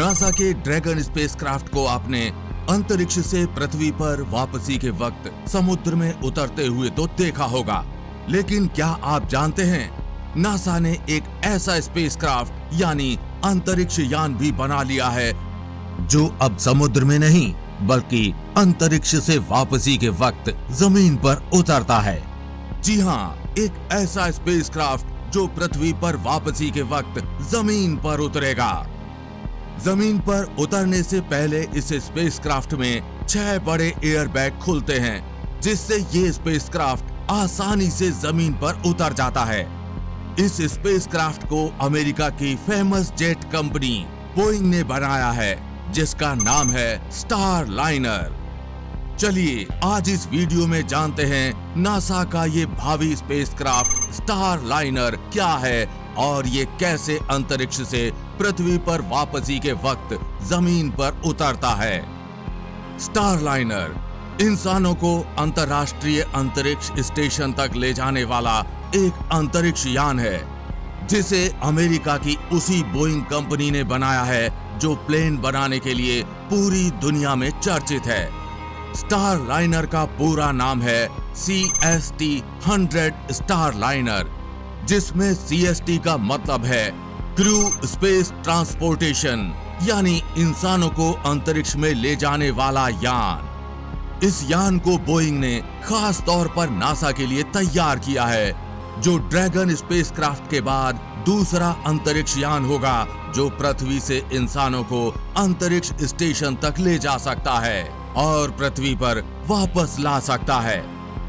NASA के dragon spacecraft को आपने अंतरिक्ष से पृथ्वी पर वापसी के वक्त समुद्र में उतरते हुए तो देखा होगा, लेकिन क्या आप जानते हैं नासा ने एक ऐसा स्पेसक्राफ्ट यानी अंतरिक्ष यान भी बना लिया है जो अब समुद्र में नहीं बल्कि अंतरिक्ष से वापसी के वक्त जमीन पर उतरता है। जी हाँ, एक ऐसा स्पेसक्राफ्ट जो पृथ्वी पर वापसी के वक्त जमीन पर उतरेगा। जमीन पर उतरने से पहले इस स्पेसक्राफ्ट में 6 बड़े एयरबैग खुलते हैं, जिससे ये स्पेसक्राफ्ट आसानी से जमीन पर उतर जाता है। इस स्पेसक्राफ्ट को अमेरिका की फेमस जेट कंपनी बोइंग ने बनाया है, जिसका नाम है स्टार लाइनर। चलिए आज इस वीडियो में जानते हैं नासा का ये भावी स्पेसक्राफ्ट स्टार लाइनर क्या है और ये कैसे अंतरिक्ष से पृथ्वी पर वापसी के वक्त जमीन पर उतरता है। स्टार लाइनर इंसानों को अंतर्राष्ट्रीय अंतरिक्ष स्टेशन तक ले जाने वाला एक अंतरिक्ष यान है, जिसे अमेरिका की उसी बोइंग कंपनी ने बनाया है जो प्लेन बनाने के लिए पूरी दुनिया में चर्चित है। स्टार लाइनर का पूरा नाम है CST-100 स्टार लाइनर, जिसमें CST का मतलब है क्रू स्पेस ट्रांसपोर्टेशन, यानी इंसानों को अंतरिक्ष में ले जाने वाला यान। इस यान को बोइंग ने खास तौर पर नासा के लिए तैयार किया है, जो ड्रैगन स्पेसक्राफ्ट के बाद दूसरा अंतरिक्ष यान होगा जो पृथ्वी से इंसानों को अंतरिक्ष स्टेशन तक ले जा सकता है और पृथ्वी पर वापस ला सकता है।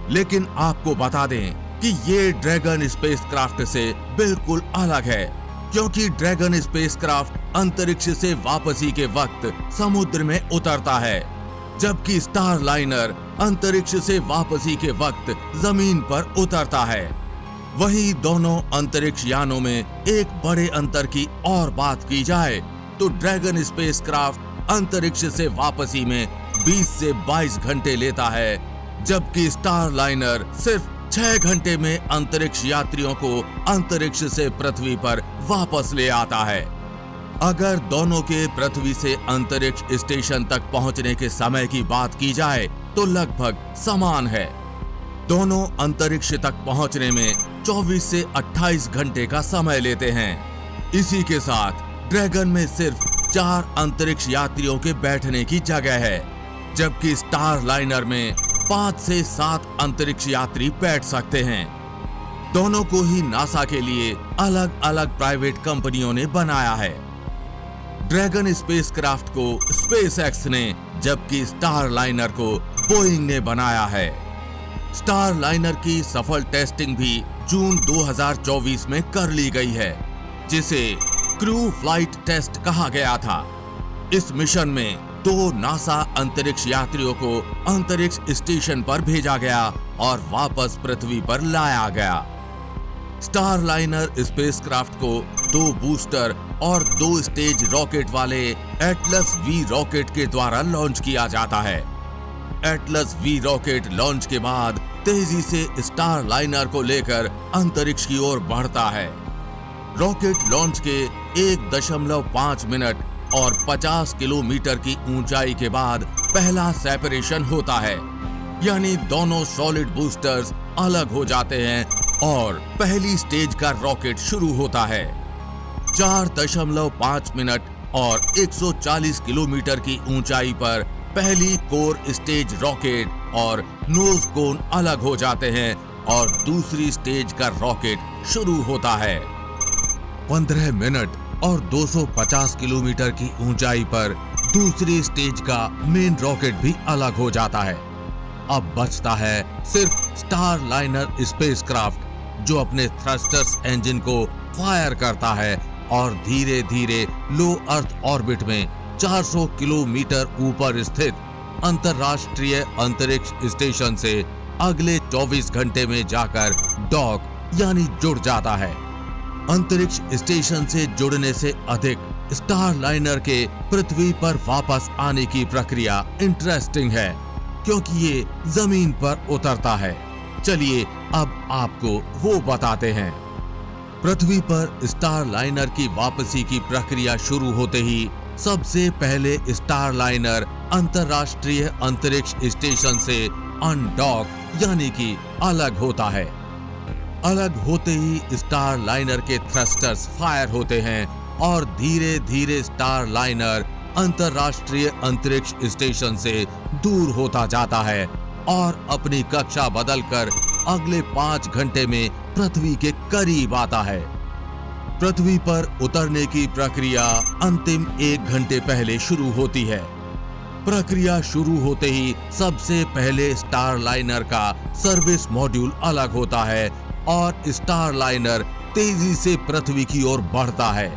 लेकिन आपको बता दें कि ये ड्रैगन स्पेसक्राफ्ट से बिल्कुल अलग है, क्योंकि ड्रैगन स्पेसक्राफ्ट अंतरिक्ष से वापसी के वक्त समुद्र में उतरता है, जबकि स्टार लाइनर अंतरिक्ष से वापसी के वक्त जमीन पर उतरता है। वहीं दोनों अंतरिक्ष यानों में एक बड़े अंतर की और बात की जाए तो ड्रैगन स्पेसक्राफ्ट अंतरिक्ष से वापसी में 20 से 22 घंटे लेता है, जबकि स्टार लाइनर सिर्फ 6 घंटे में अंतरिक्ष यात्रियों को अंतरिक्ष से पृथ्वी पर वापस ले आता है। अगर दोनों के पृथ्वी से अंतरिक्ष स्टेशन तक पहुंचने के समय की बात की जाए तो लगभग समान है। दोनों अंतरिक्ष तक पहुंचने में 24 से 28 घंटे का समय लेते हैं। इसी के साथ ड्रैगन में सिर्फ 4 अंतरिक्ष यात्रियों के बैठने की जगह है, जबकि स्टार लाइनर में 5 से 7 अंतरिक्ष यात्री बैठ सकते हैं। दोनों को ही नासा के लिए अलग अलग प्राइवेट कंपनियों ने बनाया है। ड्रैगन स्पेसक्राफ्ट को स्पेसएक्स ने, जबकि स्टार लाइनर को बोइंग ने बनाया है। स्टार लाइनर की सफल टेस्टिंग भी जून 2024 में कर ली गई है, जिसे क्रू फ्लाइट टेस्ट कहा गया था। इस मिशन में 2 नासा अंतरिक्ष यात्रियों को अंतरिक्ष स्टेशन पर भेजा गया और वापस पृथ्वी पर लाया गया। स्टार लाइनर स्पेसक्राफ्ट को 2 बूस्टर और 2 स्टेज रॉकेट वाले एटलस V रॉकेट के द्वारा लॉन्च किया जाता है। एटलस V रॉकेट लॉन्च के बाद तेजी से स्टार लाइनर को लेकर अंतरिक्ष की ओर बढ़ता है। रॉकेट लॉन्च के 1.5 मिनट और 50 किलोमीटर की ऊंचाई के बाद पहला सेपरेशन होता है, यानी दोनों सॉलिड बूस्टर्स अलग हो जाते हैं और पहली स्टेज का रॉकेट शुरू होता है। 4.5 मिनट और 140 किलोमीटर की ऊंचाई पर पहली कोर स्टेज रॉकेट और नोज कोन अलग हो जाते हैं और दूसरी स्टेज का रॉकेट शुरू होता है। 15 मिनट और 250 किलोमीटर की ऊंचाई पर दूसरी स्टेज का मेन रॉकेट भी अलग हो जाता है। अब बचता है सिर्फ स्टार लाइनर स्पेसक्राफ्ट, जो अपने थ्रस्टर्स इंजन को फायर करता है और धीरे धीरे लो अर्थ ऑर्बिट में 400 किलोमीटर ऊपर स्थित अंतर्राष्ट्रीय अंतरिक्ष स्टेशन से अगले 24 घंटे में जाकर डॉक यानी जुड़ जाता है। अंतरिक्ष स्टेशन से जुड़ने से अधिक स्टार लाइनर के पृथ्वी पर वापस आने की प्रक्रिया इंटरेस्टिंग है, क्योंकि ये जमीन पर उतरता है। चलिए अब आपको वो बताते हैं। पृथ्वी पर स्टार लाइनर की वापसी की प्रक्रिया शुरू होते ही सबसे पहले स्टारलाइनर अंतरराष्ट्रीय अंतरिक्ष स्टेशन से अनडॉक यानी कि अलग होता है। अलग होते ही स्टारलाइनर के थ्रस्टर्स फायर होते हैं और धीरे धीरे स्टारलाइनर अंतरराष्ट्रीय अंतरिक्ष स्टेशन से दूर होता जाता है और अपनी कक्षा बदलकर अगले 5 घंटे में पृथ्वी के करीब आता है। पृथ्वी पर उतरने की प्रक्रिया अंतिम 1 घंटे पहले शुरू होती है। प्रक्रिया शुरू होते ही सबसे पहले स्टारलाइनर का सर्विस मॉड्यूल अलग होता है और स्टारलाइनर तेजी से पृथ्वी की ओर बढ़ता है।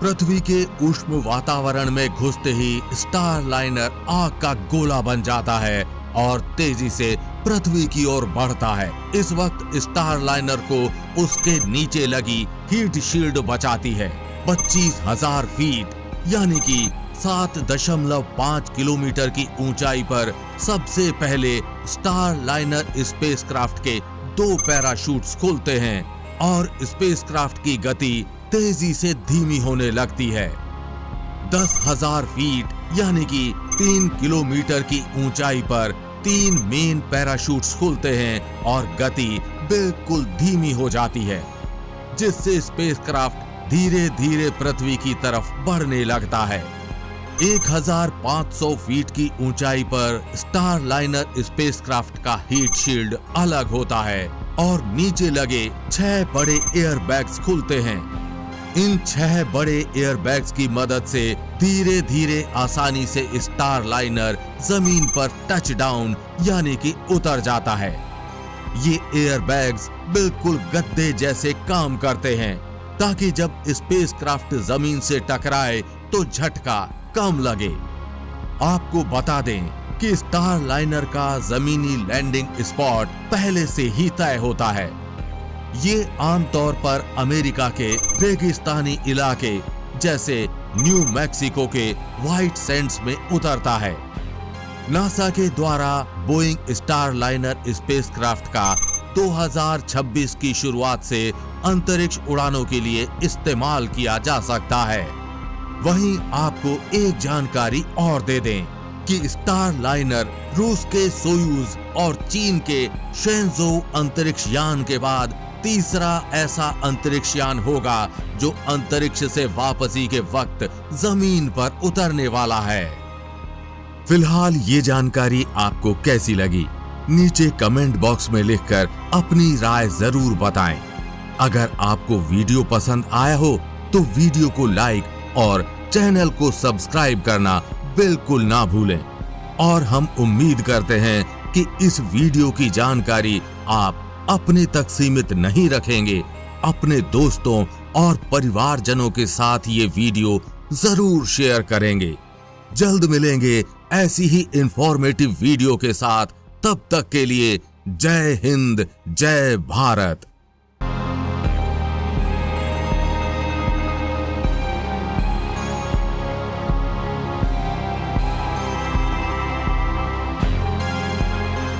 पृथ्वी के उष्ण वातावरण में घुसते ही स्टारलाइनर आग का गोला बन जाता है और तेजी से पृथ्वी की ओर बढ़ता है। इस वक्त स्टारलाइनर को उसके नीचे लगी हीट शील्ड बचाती है। 25,000 फीट यानी कि 7.5 किलोमीटर की ऊंचाई पर सबसे पहले स्टारलाइनर स्पेसक्राफ्ट के 2 पैराशूट्स खुलते हैं और स्पेसक्राफ्ट की गति तेजी से धीमी होने लगती है। 10,000 फीट यानी कि 3 किलोमीटर की ऊंचाई पर 3 मेन पैराशूट्स खुलते हैं और गति बिल्कुल धीमी हो जाती है, जिससे स्पेसक्राफ्ट धीरे धीरे पृथ्वी की तरफ बढ़ने लगता है। 1,500 फीट की ऊंचाई पर स्टारलाइनर स्पेसक्राफ्ट का हीट शील्ड अलग होता है और नीचे लगे 6 बड़े एयरबैग्स खुलते हैं। इन 6 बड़े एयरबैग्स की मदद से धीरे धीरे आसानी से स्टारलाइनर जमीन पर टच डाउन यानी कि उतर जाता है। ये एयरबैग्स बिल्कुल गद्दे जैसे काम करते हैं ताकि जब स्पेसक्राफ्ट जमीन से टकराए तो झटका कम लगे। आपको बता दें कि स्टारलाइनर का जमीनी लैंडिंग स्पॉट पहले से ही तय होता है। ये आमतौर पर अमेरिका के रेगिस्तानी इलाके जैसे न्यू मैक्सिको के व्हाइट सैंड्स में उतरता है। नासा के द्वारा बोइंग स्टारलाइनर स्पेसक्राफ्ट का 2026 की शुरुआत से अंतरिक्ष उड़ानों के लिए इस्तेमाल किया जा सकता है। वहीं आपको एक जानकारी और दे दें कि स्टारलाइनर रूस के सोयूज और चीन के शेंजो अंतरिक्ष यान के बाद तीसरा ऐसा अंतरिक्ष यान होगा जो अंतरिक्ष से वापसी के वक्त जमीन पर उतरने वाला है। फिलहाल ये जानकारी आपको कैसी लगी? नीचे कमेंट बॉक्स में लिखकर अपनी राय जरूर बताएं। अगर आपको वीडियो पसंद आया हो तो वीडियो को लाइक और चैनल को सब्सक्राइब करना बिल्कुल ना भूलें। और हम उम्मीद करते हैं कि इस वीडियो की जानकारी आप अपने तक सीमित नहीं रखेंगे, अपने दोस्तों और परिवारजनों के साथ ये वीडियो जरूर शेयर करेंगे। जल्द मिलेंगे ऐसी ही इंफॉर्मेटिव वीडियो के साथ। तब तक के लिए जय हिंद, जय भारत।